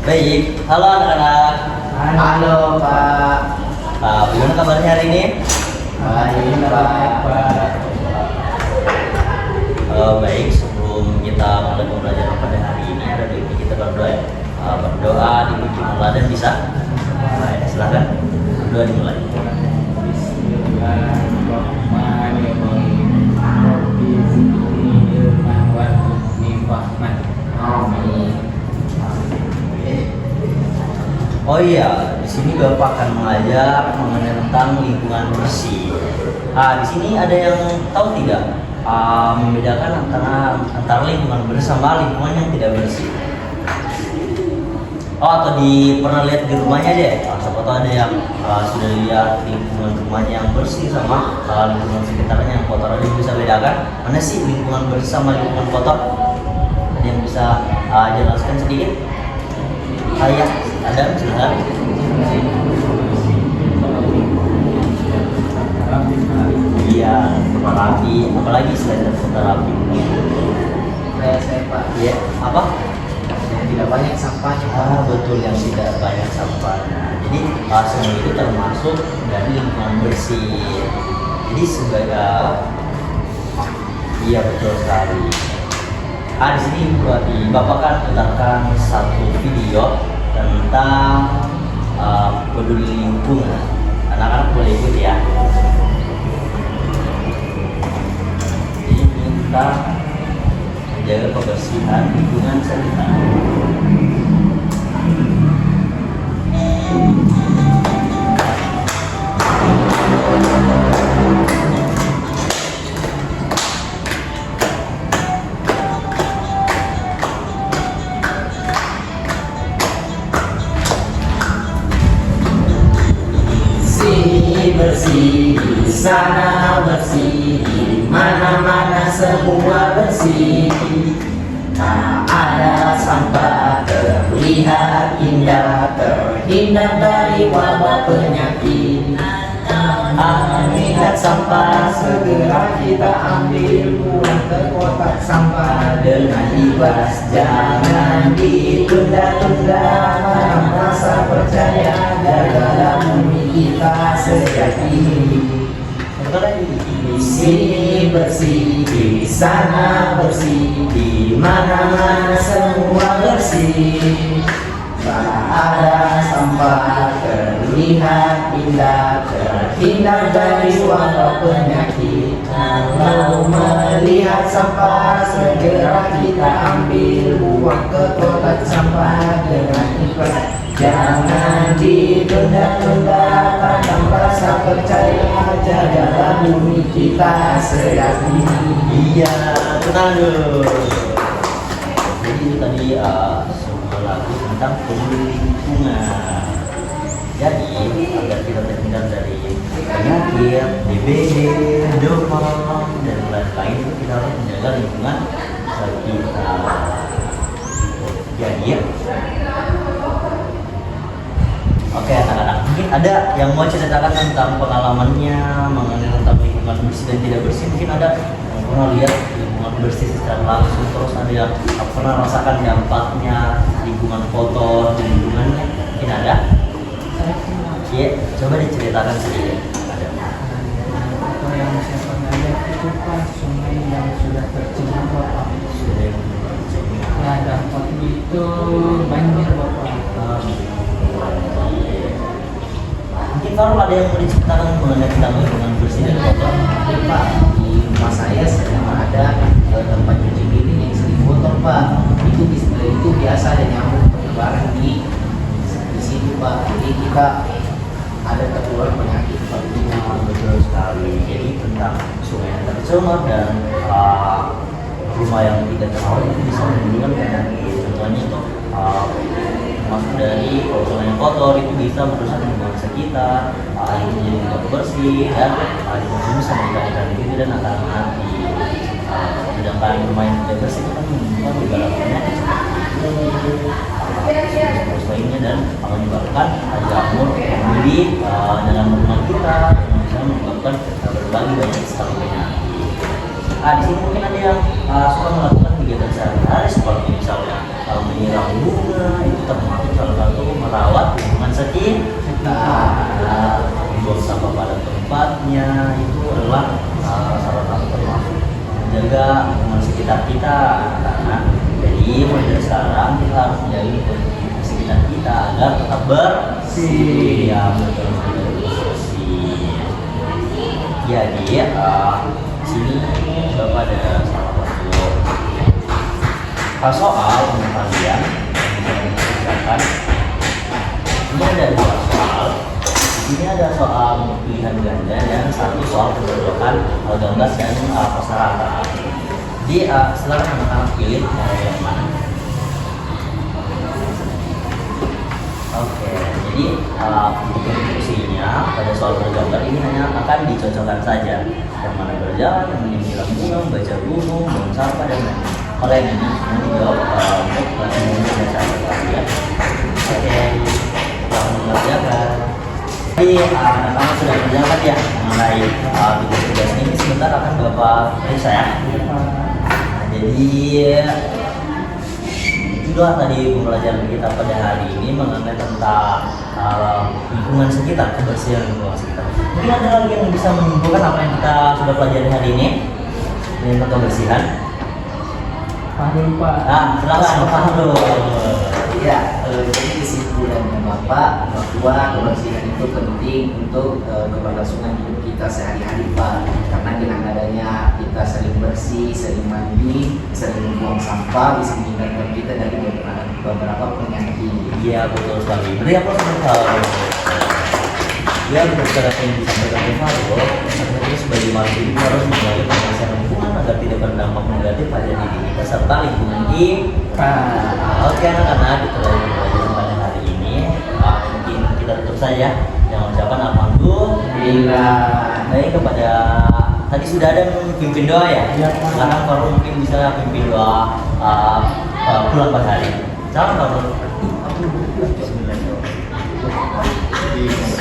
Baik, halo anak-anak. Halo Pak. Bagaimana kabarnya hari ini? Baik Pak. Baik, sebelum kita mulai pembelajaran pada hari ini ada baiknya kita berdoa ya. Berdoa dikunci dan bisa. Baik, silakan berdoa dimulai. Oh iya, di sini Bapak akan mengajar mengenai tentang lingkungan bersih. Di sini ada yang tahu tidak membedakan antara lingkungan bersih sama lingkungan yang tidak bersih? Atau pernah lihat di rumahnya deh? Siapa tahu ada yang sudah lihat lingkungan rumahnya yang bersih sama lingkungan sekitarnya yang kotor. Ada yang bisa bedakan mana sih lingkungan bersih sama lingkungan kotor? Ada yang bisa jelaskan sedikit? Saya ada, silakan. Iya, rapi. Apalagi selain dari rapi? Saya Pak. Iya, apa? Tidak banyak sampahnya Pak. Betul, yang tidak banyak sampahnya. Jadi semua itu termasuk dari lingkungan bersih. Jadi sebagai iya betul sekali. Di sini Bapak kan mendatangkan satu video tentang peduli lingkungan. Anak-anak boleh ikut ya. Jadi kita menjaga kebersihan lingkungan sekitar. Bersih di sana, bersih di mana-mana, semua bersih. Tak ada sampah, terlihat indah, terhindar dari wabah penyakit. Lihat sampah, segera kita ambil, buang ke kotak sampah dengan ikhlas. Jangan ditunda-tunda, rasa percaya, jagalah bumi kita sejati. Di sini bersih, di sana bersih, di mana-mana semua bersih. Tak ada sampah, terlihat indah, terhindar dari wabah penyakit. Kalau melihat sampah, segera kita ambil, buang ke kotak sampah dengan ikhlas. Jangan ditunda-tunda, tanam rasa percaya, jagalah bumi kita sejati. Iya, tenang dulu. Jadi itu tadi sebuah lagu tentang peduli lingkungan. Jadi agar kita terhindar dari penyakit, DBD, demam, dan lain-lain itu kita harus menjaga lingkungan sekitar. Jadi ya. Oke anak-anak, mungkin ada yang mau ceritakan tentang pengalamannya mengenai tentang lingkungan bersih dan tidak bersih. Mungkin ada yang pernah lihat lingkungan bersih secara langsung, terus ada yang pernah rasakan dampaknya lingkungan kotor di lingkungannya. Mungkin ada? Iya, coba diceritakan sedikit. Ada. Apa yang saya pernah lihat itu Pak, sungai yang sudah tercemar Bapak. Ya, dampaknya itu banjir Bapak. Mungkin kalau ada yang mau diceritakan mengenai tentang lingkungan bersih dan kotor. Pak, di rumah saya sedang ada tempat cuci piring yang sering kotor Pak. Itu biasa ada nyamuk penyebaran di situ Pak. Jadi kita ada tertular penyakit Pak. Betul sekali. Jadi tentang sungai yang tercemar dan rumah yang tidak terawat itu bisa menimbulkan penyakit. Contohnya itu masuk dari kalau sungai yang kotor itu bisa merusak lingkungan sekitar, airnya jadi tidak bersih dan dikonsumsi sama ikan-ikan itu dan akan mati. Sedangkan rumah yang tidak bersih itu kan menimbulkan beberapa penyakit terus lainnya dan menyebabkan jamur di dalam rumah kita yang bisa menyebabkan berbagai banyak sekali penyakit. Di sini mungkin ada yang suka melakukan kegiatan sehari-hari seperti misalnya menyiram bunga, itu termasuk salah satu merawat lingkungan sekitar, membuang sampah pada tempatnya itu adalah salah satu termasuk menjaga lingkungan sekitar kita anak-anak. Jadi mulai dari sekarang kita harus menjaga lingkungan sekitar kita agar tetap bersih. Ya betul, bersih. Jadi sini Bapak ada salah satu soal untuk kalian yang bisa dikerjakan. Ini ada 2 soal. Di sini ada soal pilihan ganda dan 1 soal pencocokan gambar dan kosa rata. Jadi silakan anak-anak pilih mau yang mana. Oke, jadi untuk instruksinya pada soal bergambar ini hanya akan dicocokkan saja. Yang mana berjalan, yang menyiram gunung, baca gunung, bangun sampah dan lain. Kalau yang ini nanti jawab untuk umum dan sahabat ya. Oke, kita mengerjakan. Jadi anak-anak sudah mengerjakan ya mengenai tugas-tugas ini. Sebentar akan Bapak periksa ya. Jadi itulah tadi pembelajaran kita pada hari ini mengenai tentang lingkungan sekitar, kebersihan lingkungan sekitar. Mungkin ada lagi yang bisa menyimpulkan apa yang kita sudah pelajari hari ini tentang kebersihan. Pak. Silakan Pak Abdul. Ya, jadi kesimpulannya Bapak bahwa kebersihan itu penting untuk keberlangsungan hidup kita sehari-hari Pak. Karena dengan adanya kita sering bersih, sering mandi, sering buang sampah bisa menghindarkan kita dari beberapa penyakit. Iya betul sekali. Beri apa sebentar. Ya betul sekali apa yang disampaikan Pak Abdul. Sebenarnya sebagai manusia kita harus menjaga kebersihan lingkungan agar tidak berdampak negatif pada diri kita serta lingkungan kita. Oke anak-anak, itu pelajaran pada hari ini. Mungkin kita tutup saja dengan ucapan alhamdulillah. Baik, kepada tadi sudah ada pimpin doa ya. Sekarang baru mungkin bisa pimpin doa pulang pada hari. Salam Bapak. Bismillahirrahmanirrahim.